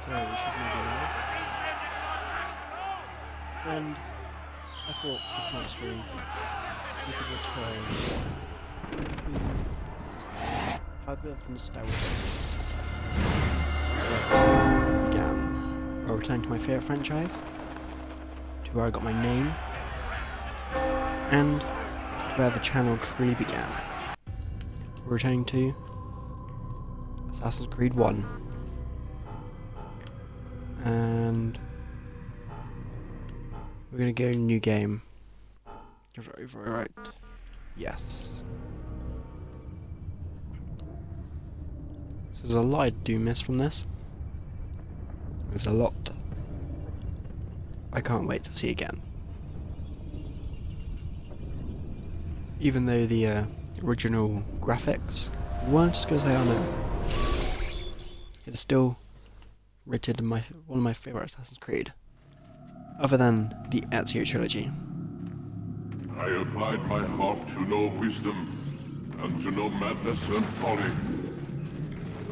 So we should now be live. And I thought for tonight's stream we could return to a bit of nostalgia. So began. I'll return to my favourite franchise, to where I got my name, and to where the channel truly began. We're returning to Assassin's Creed 1. And we're gonna go new game. Right. Yes. So there's a lot I do miss from this. There's a lot I can't wait to see again. Even though the original graphics weren't as good as they are now, it's still rated one of my favourite Assassin's Creed, other than the Ezio trilogy. I applied my heart to know wisdom, and to know madness and folly.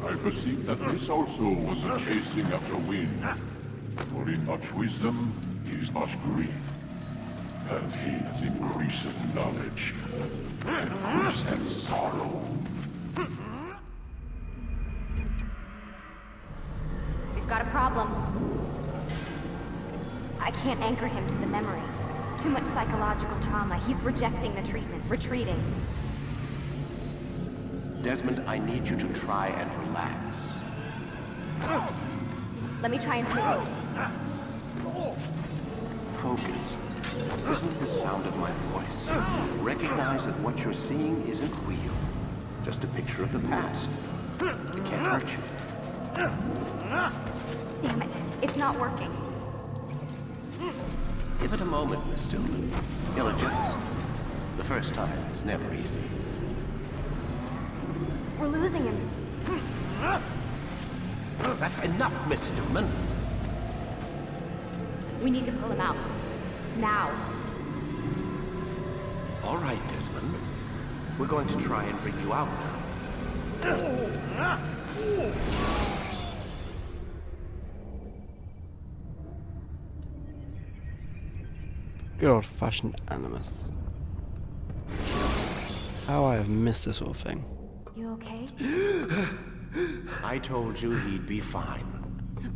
I perceived that this also was a chasing after wind. For in much wisdom is much grief, and he that increaseth knowledge increaseth sorrow. We've got a problem. I can't anchor him to the memory. Too much psychological trauma. He's rejecting the treatment, retreating. Desmond, I need you to try and relax. Let me try and stimulate. Focus. Listen to the sound of my voice. Recognize that what you're seeing isn't real. Just a picture of the past. It can't hurt you. Damn it. It's not working. Give it a moment, Miss Stillman. Diligence. The first time is never easy. We're losing him. That's enough, Miss Stillman. We need to pull him out. Now. All right, Desmond. We're going to try and bring you out now. Good old-fashioned Animus. How I have missed this sort of thing. You okay? I told you he'd be fine.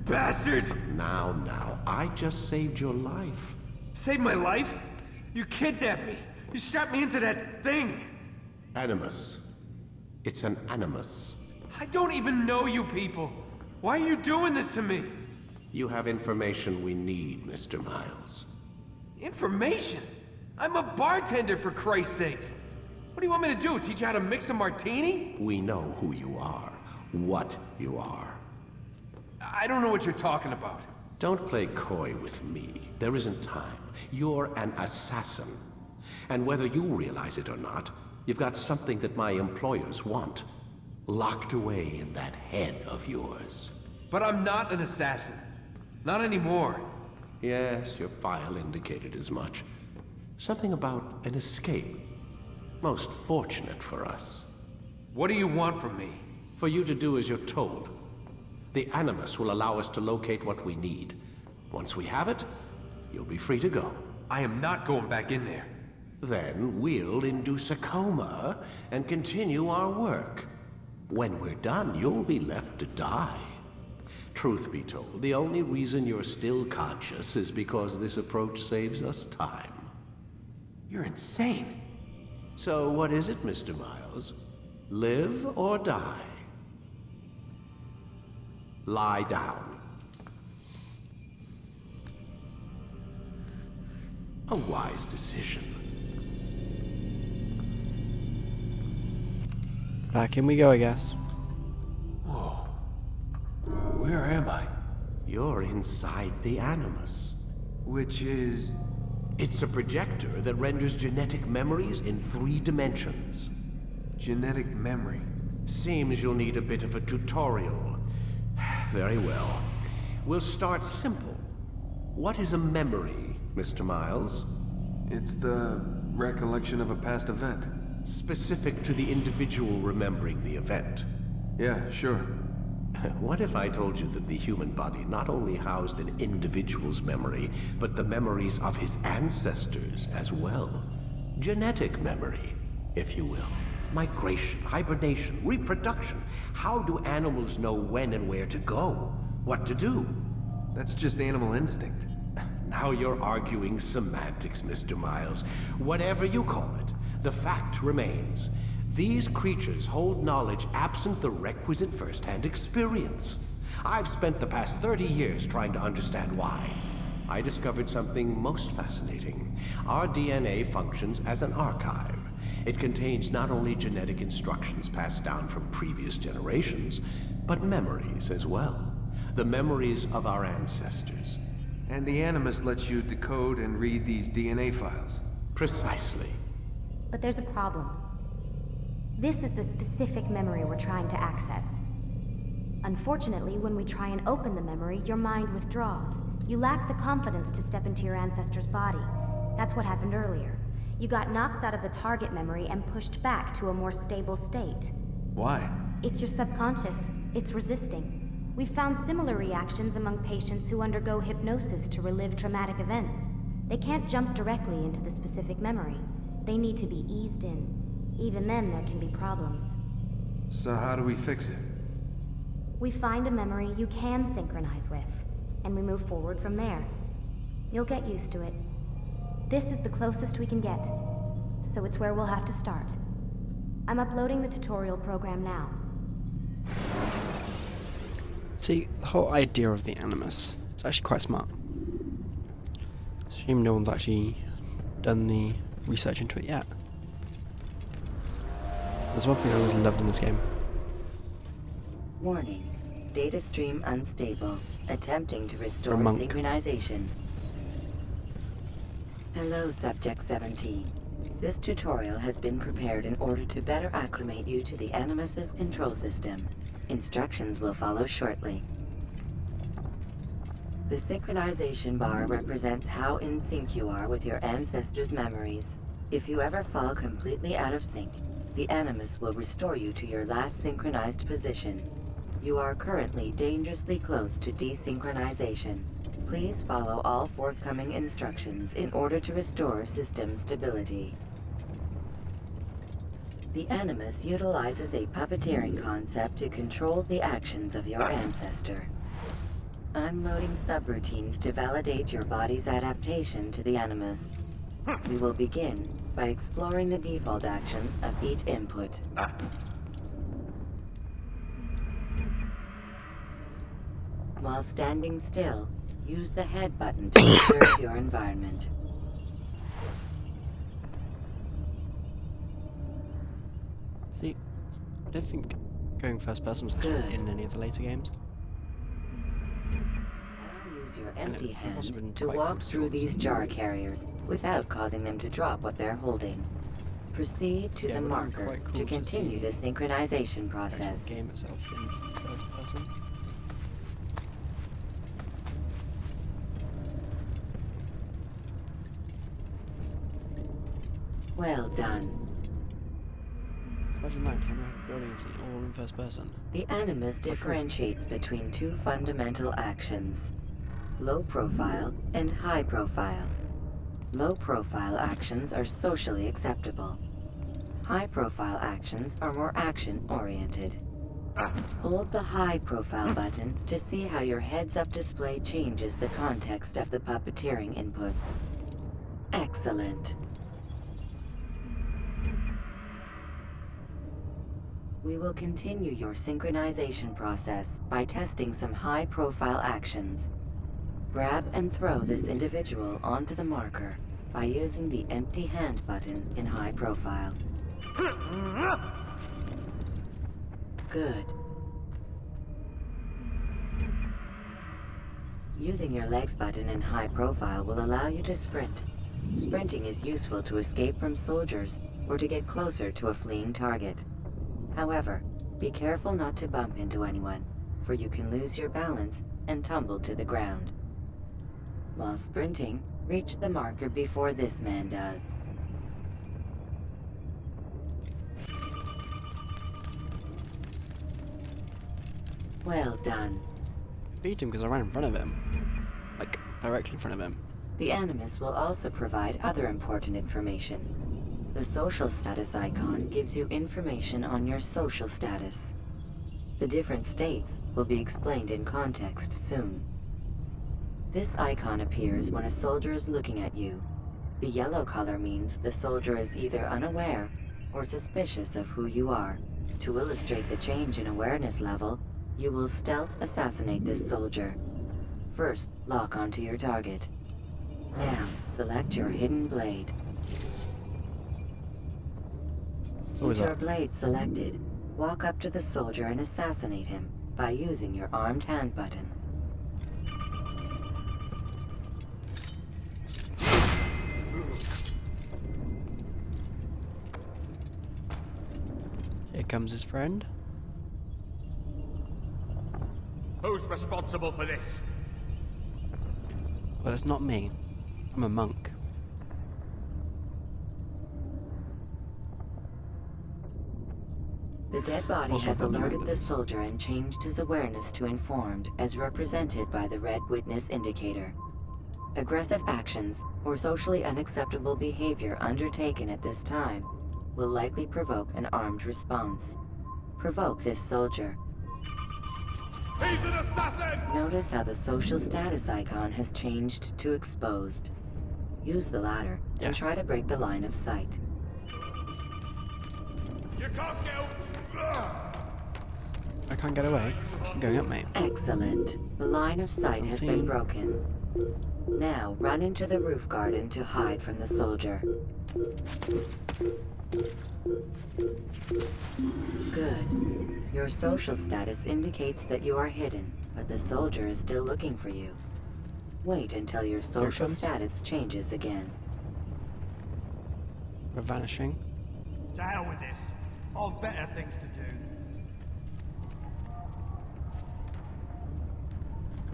Bastards! Now, I just saved your life. Saved my life? You kidnapped me. You strapped me into that thing. Animus. It's an animus. I don't even know you people. Why are you doing this to me? You have information we need, Mr. Miles. Information? I'm a bartender, for Christ's sakes. What do you want me to do? Teach you how to mix a martini? We know who you are, what you are. I don't know what you're talking about. Don't play coy with me. There isn't time. You're an assassin. And whether you realize it or not, you've got something that my employers want. Locked away in that head of yours. But I'm not an assassin. Not anymore. Yes, your file indicated as much. Something about an escape. Most fortunate for us. What do you want from me? For you to do as you're told. The Animus will allow us to locate what we need. Once we have it, you'll be free to go. I am not going back in there. Then we'll induce a coma and continue our work. When we're done, you'll be left to die. Truth be told, the only reason you're still conscious is because this approach saves us time. You're insane. So what is it, Mr. Miles? Live or die? Lie down. A wise decision. Back in we go, I guess. Whoa. Where am I? You're inside the Animus. Which is... It's a projector that renders genetic memories in 3 dimensions. genetic memory. Seems you'll need a bit of a tutorial. Very well. We'll start simple. What is a memory, Mr. Miles? It's the recollection of a past event. Specific to the individual remembering the event. Yeah, sure. What if I told you that the human body not only housed an individual's memory, but the memories of his ancestors as well? Genetic memory, if you will. Migration, hibernation, reproduction. How do animals know when and where to go? What to do? That's just animal instinct. Now you're arguing semantics, Mr. Miles. Whatever you call it, the fact remains. These creatures hold knowledge absent the requisite first-hand experience. I've spent the past 30 years trying to understand why. I discovered something most fascinating. Our DNA functions as an archive. It contains not only genetic instructions passed down from previous generations, but memories as well. The memories of our ancestors. And the Animus lets you decode and read these DNA files. Precisely. But there's a problem. This is the specific memory we're trying to access. Unfortunately, when we try and open the memory, your mind withdraws. You lack the confidence to step into your ancestor's body. That's what happened earlier. You got knocked out of the target memory and pushed back to a more stable state. Why? It's your subconscious. It's resisting. We've found similar reactions among patients who undergo hypnosis to relive traumatic events. They can't jump directly into the specific memory. They need to be eased in. Even then, there can be problems. So how do we fix it? We find a memory you can synchronize with, and we move forward from there. You'll get used to it. This is the closest we can get, so it's where we'll have to start. I'm uploading the tutorial program now. See, the whole idea of the Animus is actually quite smart. It's a shame no one's actually done the research into it yet. There's one thing I always loved in this game. Warning. Data stream unstable. Attempting to restore monk. synchronization. Hello, Subject 17. This tutorial has been prepared in order to better acclimate you to the Animus's control system. Instructions will follow shortly. The synchronization bar represents how in sync you are with your ancestors' memories. If you ever fall completely out of sync, the Animus will restore you to your last synchronized position. You are currently dangerously close to desynchronization. Please follow all forthcoming instructions in order to restore system stability. The Animus utilizes a puppeteering concept to control the actions of your ancestor. I'm loading subroutines to validate your body's adaptation to the Animus. We will begin by exploring the default actions of each input. While standing still, use the head button to observe your environment. See, I don't think going first person was actually Good. in any of the later games. Now use your empty it hand must have been to quite walk cool to through see. these jar carriers without causing them to drop what they're holding. Proceed to Yeah, the it would have been marker quite cool to to continue see the synchronization The process. actual game itself in first person. Well done. So imagine that, how many buildings are all in first person. The Animus differentiates between two fundamental actions: low profile and high profile. Low profile actions are socially acceptable. High profile actions are more action oriented. Hold the high profile button to see how your heads-up display changes the context of the puppeteering inputs. Excellent. We will continue your synchronization process by testing some high-profile actions. Grab and throw this individual onto the marker by using the empty hand button in high profile. Good. Using your legs button in high profile will allow you to sprint. Sprinting is useful to escape from soldiers or to get closer to a fleeing target. However, be careful not to bump into anyone, for you can lose your balance and tumble to the ground. While sprinting, reach the marker before this man does. Well done. Beat him because I ran in front of him. Like, directly in front of him. The Animus will also provide other important information. The social status icon gives you information on your social status. The different states will be explained in context soon. This icon appears when a soldier is looking at you. The yellow color means the soldier is either unaware or suspicious of who you are. To illustrate the change in awareness level, you will stealth assassinate this soldier. First, lock onto your target. Now, select your hidden blade. With your blade selected, walk up to the soldier and assassinate him by using your armed hand button. Here comes his friend. Who's responsible for this? Well, it's not me. I'm a monk. The dead body Also has from the alerted the members. soldier and changed his awareness to informed, as represented by the red witness indicator. Aggressive actions or socially unacceptable behavior undertaken at this time will likely provoke an armed response. Provoke this soldier. He's an assassin! Notice how the social status icon has changed to exposed. Use the ladder and Yes. try to break the line of sight. You can't get out! I can't get away. I'm going up, mate. Excellent. The line of sight has been Unseen. broken. Now run into the roof garden to hide from the soldier. Good. Your social status indicates that you are hidden, but the soldier is still looking for you. Wait until your social comes. status changes again. We're vanishing. To hell with this. I've better things to do.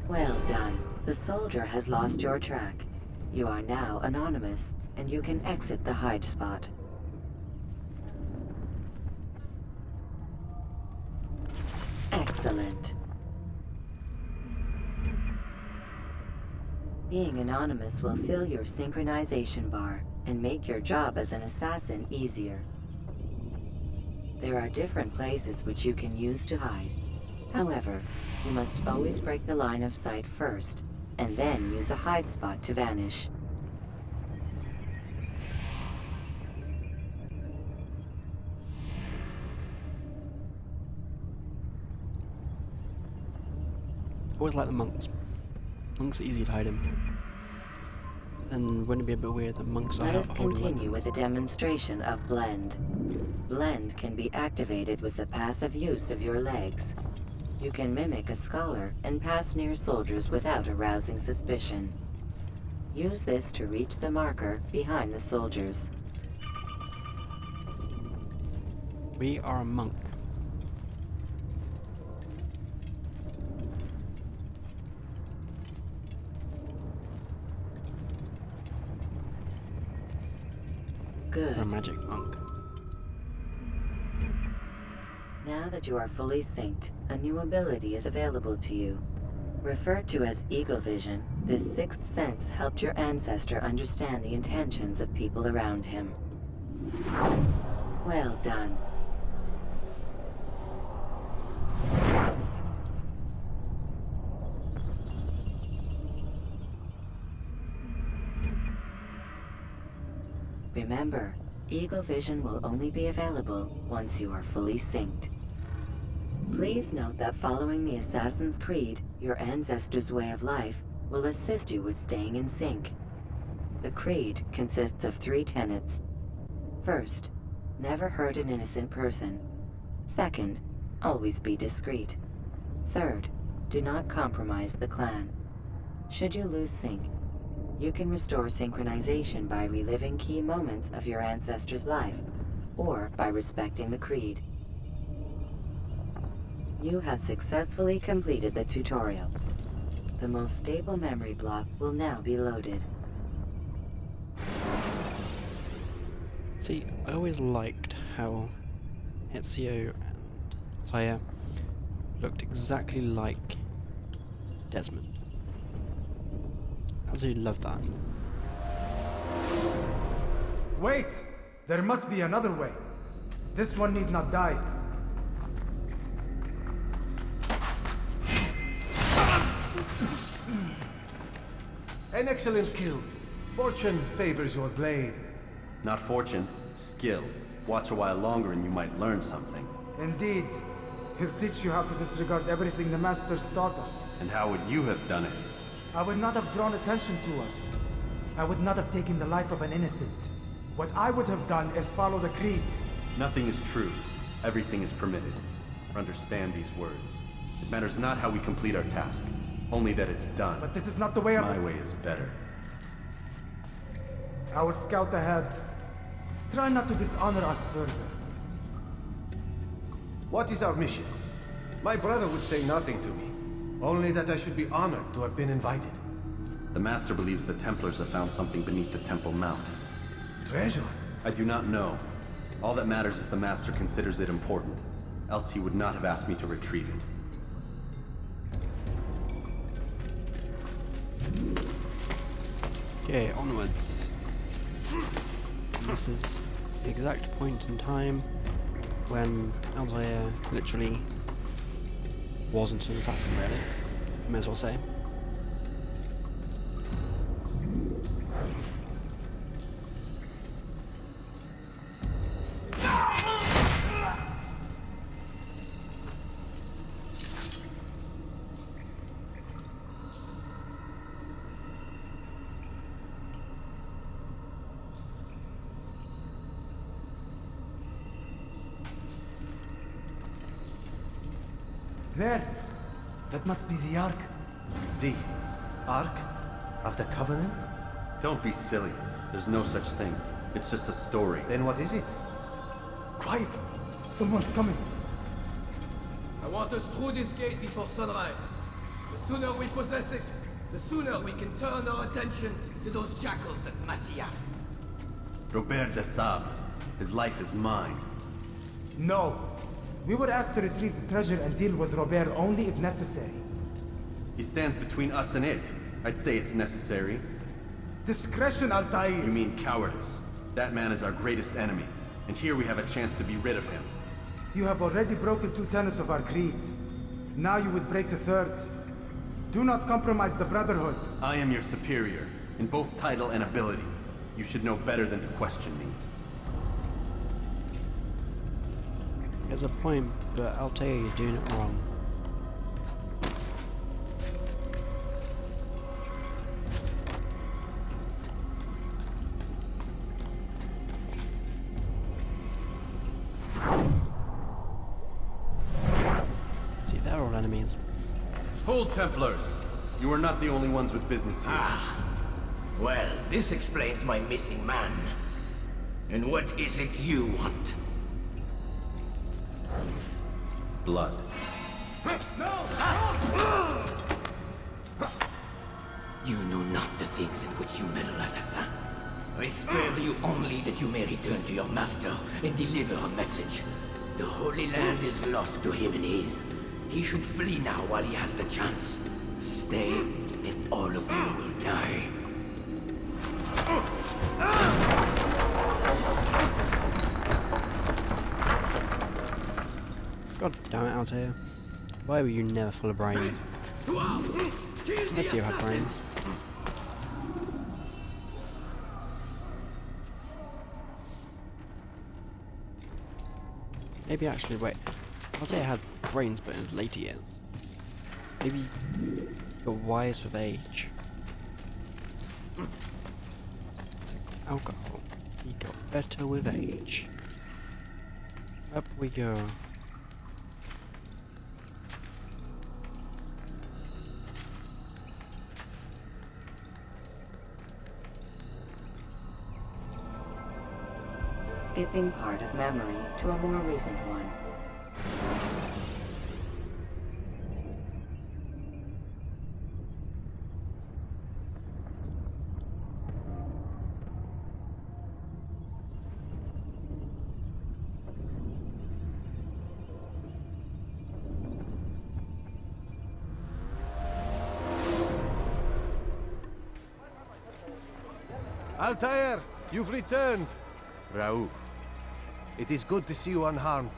Well done. The soldier has lost your track. You are now anonymous, and you can exit the hide spot. Excellent. Being anonymous will fill your synchronization bar and make your job as an assassin easier. There are different places which you can use to hide. However, you must always break the line of sight first, and then use a hide spot to vanish. Always like the monks. Monks are easy to hide in. And wouldn't it be a bit weird that monks are Let us holding continue weapons? with a demonstration of Blend. Blend can be activated with the passive use of your legs. You can mimic a scholar and pass near soldiers without arousing suspicion. Use this to reach the marker behind the soldiers. We are a monk. We're a Good. magic monk. Now that you are fully synced, a new ability is available to you. Referred to as Eagle Vision, this sixth sense helped your ancestor understand the intentions of people around him. Well done. Remember, Eagle Vision will only be available once you are fully synced. Please note that following the Assassin's Creed, your ancestors' way of life, will assist you with staying in sync. The Creed consists of 3 tenets. First, never hurt an innocent person. Second, always be discreet. Third, do not compromise the clan. Should you lose sync, you can restore synchronization by reliving key moments of your ancestor's life, or by respecting the Creed. You have successfully completed the tutorial. The most stable memory block will now be loaded. See, I always liked how Ezio and Saya looked exactly like Desmond. Absolutely love that. Wait! There must be another way. This one need not die. An excellent kill. Fortune favors your blade. Not fortune, skill. Watch a while longer and you might learn something. Indeed. He'll teach you how to disregard everything the Masters taught us. And how would you have done it? I would not have drawn attention to us. I would not have taken the life of an innocent. What I would have done is follow the creed. Nothing is true. Everything is permitted. Understand these words. It matters not how we complete our task, only that it's done. But this is not the way My way is better. I will scout ahead. Try not to dishonor us further. What is our mission? My brother would say nothing to me. Only that I should be honored to have been invited. The Master believes the Templars have found something beneath the Temple Mount. Treasure? I do not know. All that matters is the Master considers it important. Else he would not have asked me to retrieve it. Okay, onwards. And this is the exact point in time when Altair literally wasn't an assassin, really. You may as well say. There! That must be the Ark. The Ark of the Covenant? Don't be silly. There's no such thing. It's just a story. Then what is it? Quiet! Someone's coming. I want us through this gate before sunrise. The sooner we possess it, the sooner we can turn our attention to those jackals at Masyaf. Robert de Sable. His life is mine. No. We were asked to retrieve the treasure and deal with Robert only if necessary. He stands between us and it. I'd say it's necessary. Discretion, Altair! You mean cowardice. That man is our greatest enemy, and here we have a chance to be rid of him. You have already broken 2 tenets of our creed. Now you would break the 3rd. Do not compromise the Brotherhood. I am your superior, in both title and ability. You should know better than to question me. There's a point, but Altair is doing it wrong. See, they're all enemies. Hold, Templars! You are not the only ones with business here. Well, this explains my missing man. And what is it you want? Blood. You know not the things in which you meddle, assassin. I spare you only that you may return to your master and deliver a message. The Holy Land is lost to him and his. He should flee now while he has the chance. Stay, and all of you will die. God damn it, Altair. Why were you never full of brains? Let's see who had brains. Maybe actually, wait. Altair had brains, but in his later years. Maybe he got wise with age. Like alcohol. He got better with age. Up we go. Skipping part of memory to a more recent one. Altair, you've returned. Raouf. It is good to see you unharmed.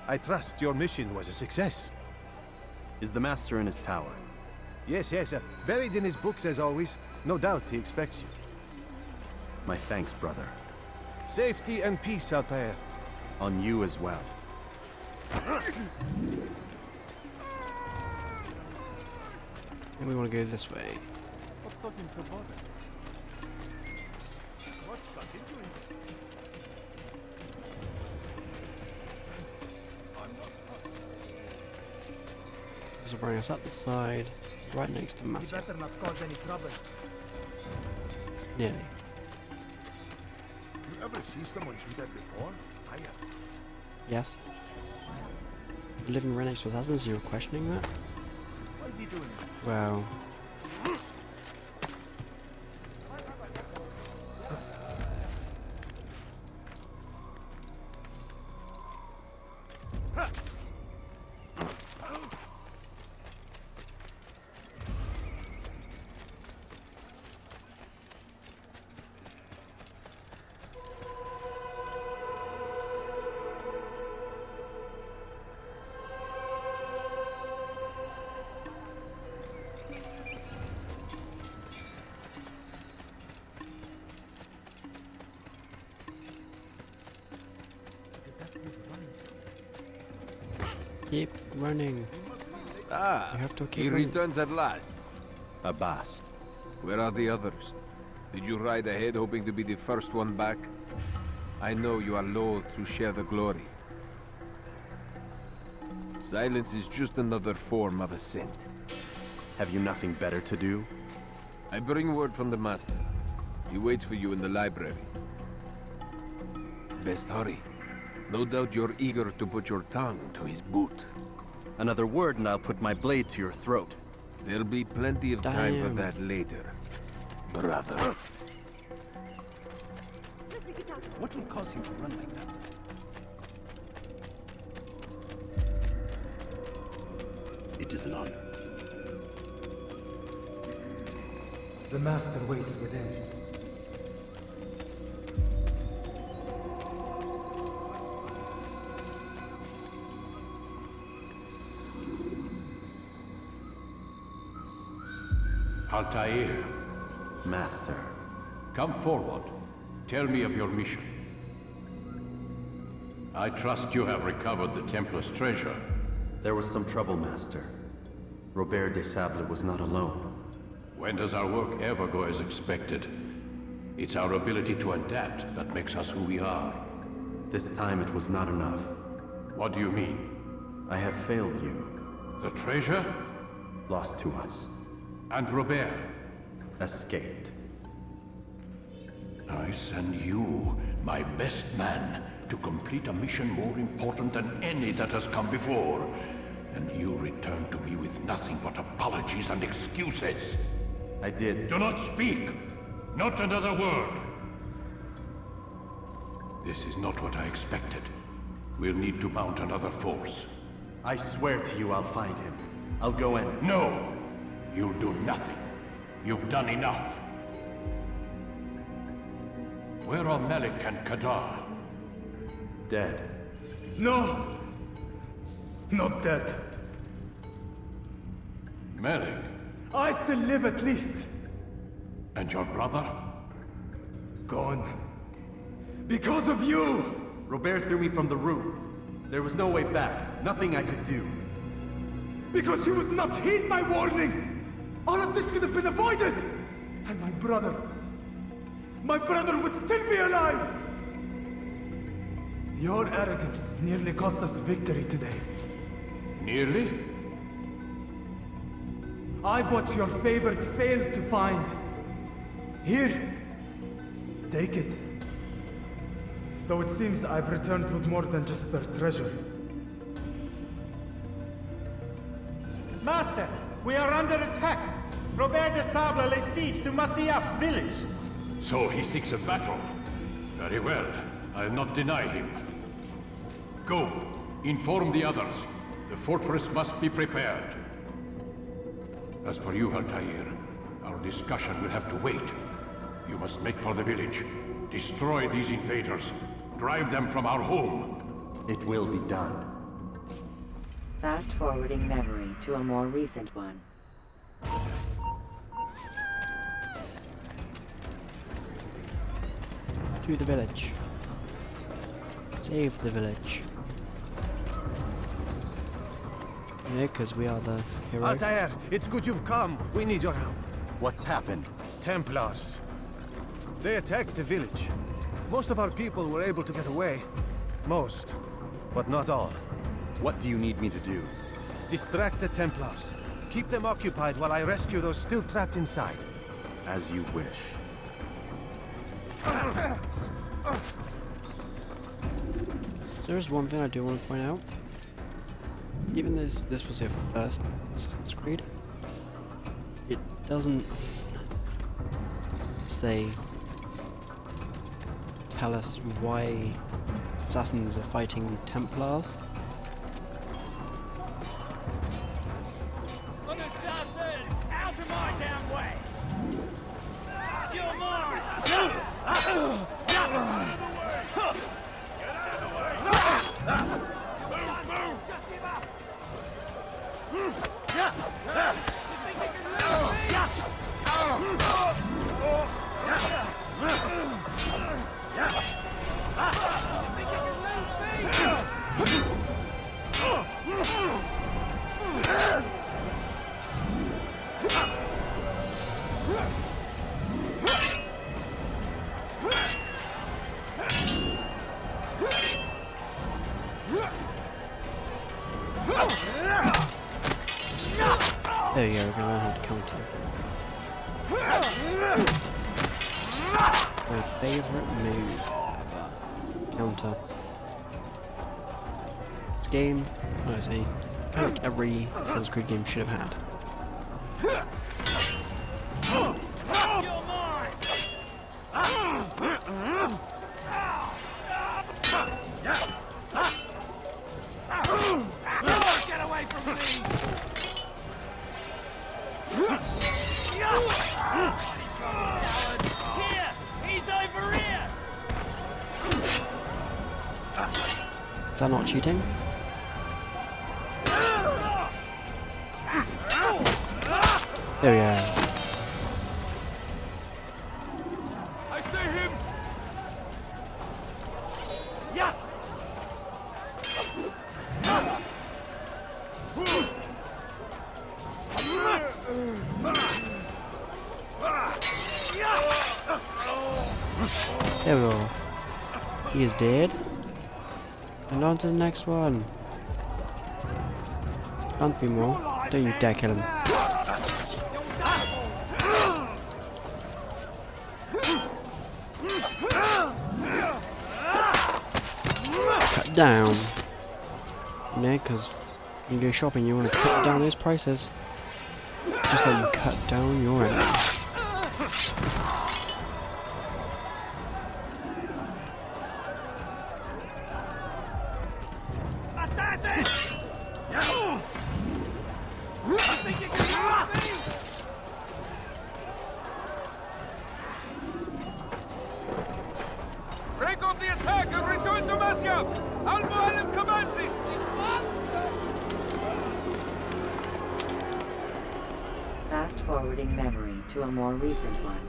I trust your mission was a success. Is the Master in his tower? Yes, buried in his books as always. No doubt he expects you. My thanks, brother. Safety and peace, Altair. On you as well. And we want to go this way. What's got him so bothered? What's got into him? This will bring us up the side, right next to You Masia. better not cause any trouble. Nearly. You ever see someone do that before? I have. Yes. Living right next to assassins, you were questioning that? Why is he doing that? Well... Keep running. Ah, You have to he keep running. returns at last. Abbas. Where are the others? Did you ride ahead hoping to be the first one back? I know you are loath to share the glory. Silence is just another form of assent. Have you nothing better to do? I bring word from the Master. He waits for you in the library. Best hurry. No doubt you're eager to put your tongue to his boot. Another word and I'll put my blade to your throat. There'll be plenty of time for Damn. that later, brother. What will cause him to run like that? It is none. The Master waits within. Altair, Master. come forward. Tell me of your mission. I trust you have recovered the Templar's treasure. There was some trouble, Master. Robert de Sable was not alone. When does our work ever go as expected? It's our ability to adapt that makes us who we are. This time it was not enough. What do you mean? I have failed you. The treasure? Lost to us. And Robert? Escaped. I send you, my best man, to complete a mission more important than any that has come before. And you return to me with nothing but apologies and excuses. I did. Do not speak! Not another word! This is not what I expected. We'll need to mount another force. I swear to you I'll find him. I'll go in. No! You'll do nothing. You've done enough. Where are Malik and Kadar? Dead. No! Not dead. Malik? I still live at least. And your brother? Gone. Because of you! Robert threw me from the room. There was no way back. Nothing I could do. Because you would not heed my warning! All of this could have been avoided! And my brother would still be alive! Your arrogance nearly cost us victory today. Nearly? I've what your favored failed to find. Here, take it. Though it seems I've returned with more than just their treasure. Master, we are under attack. Robert de Sable lays siege to Masyaf's village. So he seeks a battle. Very well. I'll not deny him. Go. Inform the others. The fortress must be prepared. As for you, Altair, our discussion will have to wait. You must make for the village. Destroy these invaders. Drive them from our home. It will be done. Fast-forwarding memory to a more recent one. To the village. Save the village. Yeah, because we are the hero. Altair, it's good you've come. We need your help. What's happened? Templars. They attacked the village. Most of our people were able to get away. Most, but not all. What do you need me to do? Distract the Templars. Keep them occupied while I rescue those still trapped inside. As you wish. So there's one thing I do want to point out. Even though this was their first Assassin's Creed, it doesn't tell us why assassins are fighting Templars. Unassassin! Out of my damn way! You're mine! Get out of the way! Move, move! There you go, we're going to learn how to counter. My favourite move ever. Counter. This game, honestly, kind of like every Assassin's Creed game should have had. Get away from me! Here! He's over here! Is that not cheating? There we go. I see him! Yeah! There we go. He is dead. And on to the next one. Can't be more. Don't you dare kill him. Cut down. No, because when you go shopping you want to cut down those prices. Just like you cut down your enemies. Break off the attack and return to Masyaf! Al-Mualim commands it! Fast-forwarding memory to a more recent one.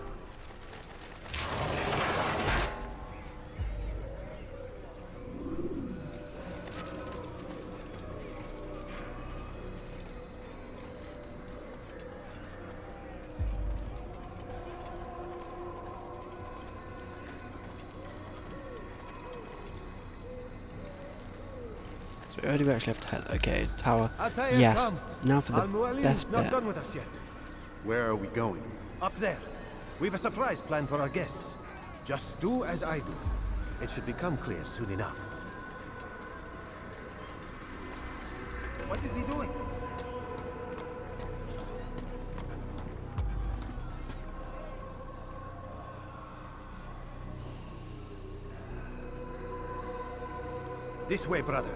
So where do we actually have to head? Okay, tower. Altair, Yes. come. Now for the Al-Mualim's best not bit. done with us yet. Where are we going? Up there. We've a surprise plan for our guests. Just do as I do. It should become clear soon enough. What is he doing? This way, brother.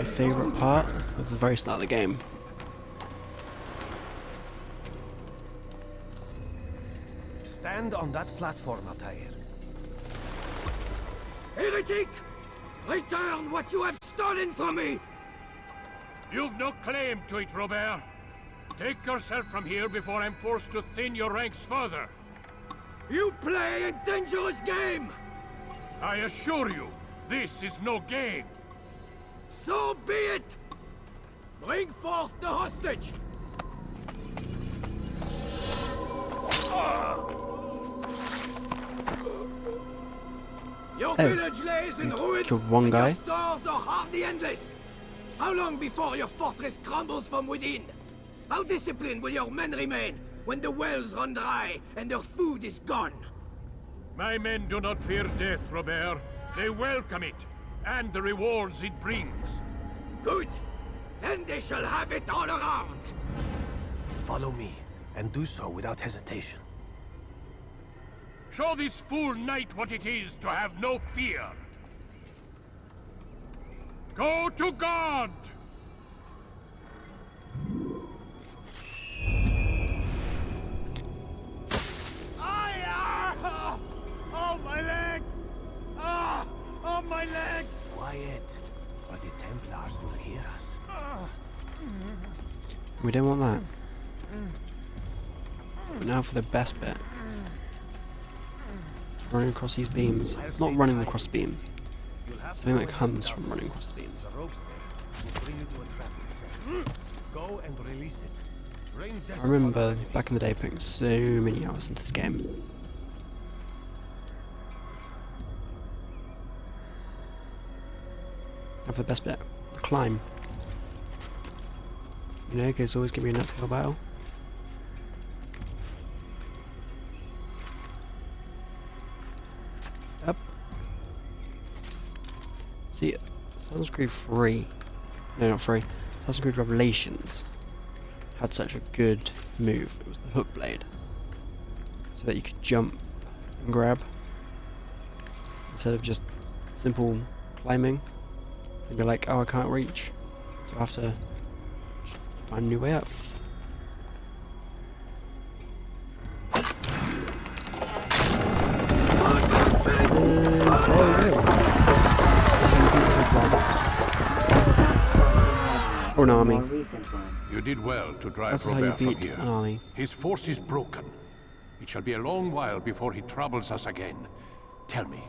favourite part of the very start of the game. Stand on that platform, Altair. Heretic! Return what you have stolen from me! You've no claim to it, Robert. Take yourself from here before I'm forced to thin your ranks further. You play a dangerous game! I assure you, this is no game. So be it! Bring forth the hostage! Your village lays in ruins, killed one and guy. your stores are hardly endless. How long before your fortress crumbles from within? How disciplined will your men remain when the wells run dry and their food is gone? My men do not fear death, Robert. They welcome it, and the rewards it brings. Good. Then they shall have it all around. Follow me, and do so without hesitation. Show this fool knight what it is to have no fear. Go to God! Oh, my leg! Oh, my leg! Quiet, or the Templars will hear us. We don't want that. But now for the best bit. Running across these beams. It's not running across beams. Something that comes from running across the beams. The ropes there will bring you to a trap. Go and release it. Rain death I remember back in the day putting so many hours into this game. Now for the best bit. The climb. You know, it's always gonna be an uphill battle. Up. See, Assassin's Creed 3. No, not 3. Assassin's Creed Revelations had such a good move. It was the hook blade. So that you could jump and grab. Instead of just simple climbing. You'd be like, oh, I can't reach. So I have to find a new way up. Or an army. You did well to drive That's how you Robert from beat here. an army. His force is broken. It shall be a long while before he troubles us again. Tell me,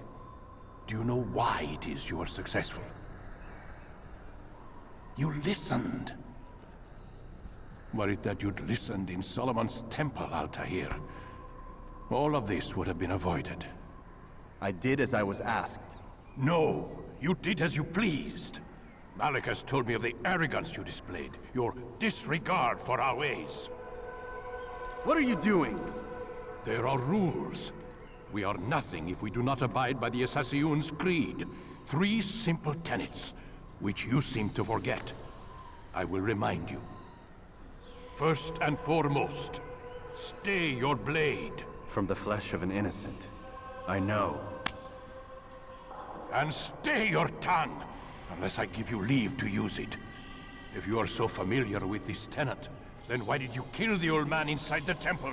do you know why it is you are successful? You listened. Were it that you'd listened in Solomon's temple, Altair, all of this would have been avoided. I did as I was asked. No, you did as you pleased. Malik has told me of the arrogance you displayed, your disregard for our ways. What are you doing? There are rules. We are nothing if we do not abide by the Assassin's Creed. 3 simple tenets, which you seem to forget. I will remind you. First and foremost, stay your blade. From the flesh of an innocent. I know. And stay your tongue, unless I give you leave to use it. If you are so familiar with this tenet, then why did you kill the old man inside the temple?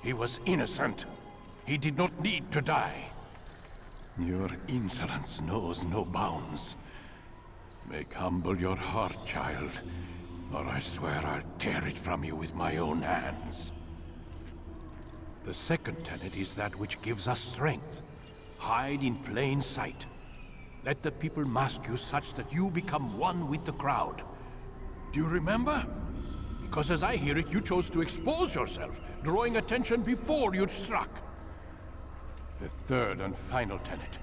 He was innocent. He did not need to die. Your insolence knows no bounds. Make humble your heart, child, or I swear I'll tear it from you with my own hands. The second tenet is that which gives us strength. Hide in plain sight. Let the people mask you such that you become one with the crowd. Do you remember? Because as I hear it, you chose to expose yourself, drawing attention before you'd struck. The third and final tenet.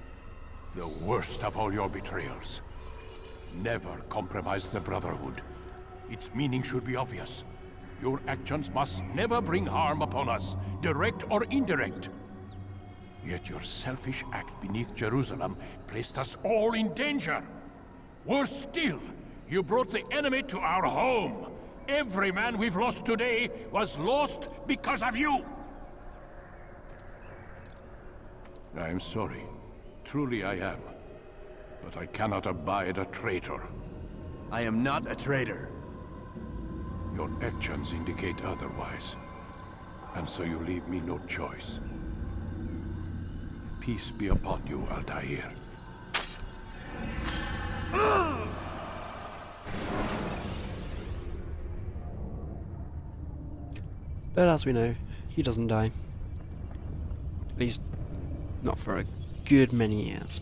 The worst of all your betrayals. Never compromise the Brotherhood. Its meaning should be obvious. Your actions must never bring harm upon us, direct or indirect. Yet your selfish act beneath Jerusalem placed us all in danger. Worse still, you brought the enemy to our home. Every man we've lost today was lost because of you. I'm sorry. Truly I am. But I cannot abide a traitor. I am not a traitor. Your actions indicate otherwise. And so you leave me no choice. Peace be upon you, Altair. But as we know, he doesn't die. At least, not for a good many years.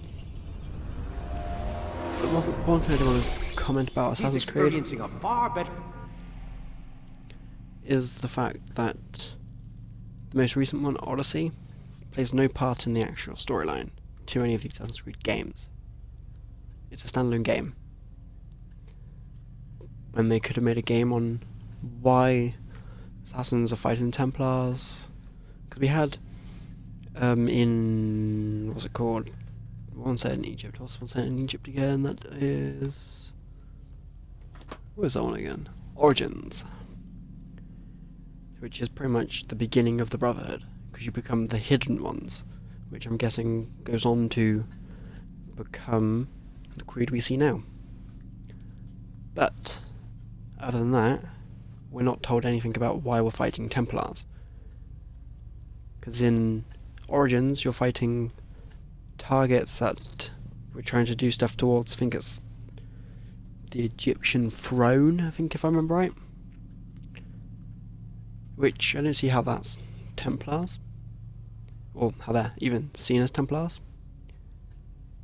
But one thing I do want to comment about Assassin's Creed experiencing a far better... is the fact that the most recent one, Odyssey, plays no part in the actual storyline to any of the Assassin's Creed games. It's a standalone game. And they could have made a game on why Assassins are fighting Templars. Because we had, what's it called? One set in Egypt, what's one set in Egypt again? That is... what is that one again? Origins. Which is pretty much the beginning of the Brotherhood, because you become the Hidden Ones, which I'm guessing goes on to become the Creed we see now. But, other than that, we're not told anything about why we're fighting Templars. Because in Origins, you're fighting targets that we're trying to do stuff towards. I think it's the Egyptian throne, I think, if I remember right. Which, I don't see how that's Templars. Or how they're even seen as Templars.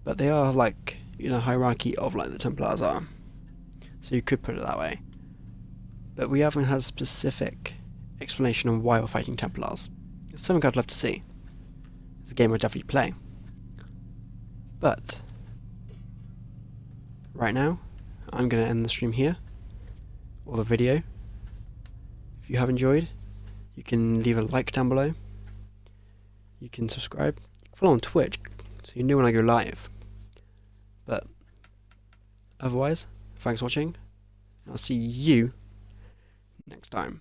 But they are, like, in a hierarchy of, like, the Templars are. So you could put it that way. But we haven't had a specific explanation on why we're fighting Templars. It's something I'd love to see. It's a game I'd definitely play. But, right now, I'm going to end the stream here. Or the video. If you have enjoyed, you can leave a like down below. You can subscribe. You can follow on Twitch, so you know when I go live. But, otherwise, thanks for watching. I'll see you next time.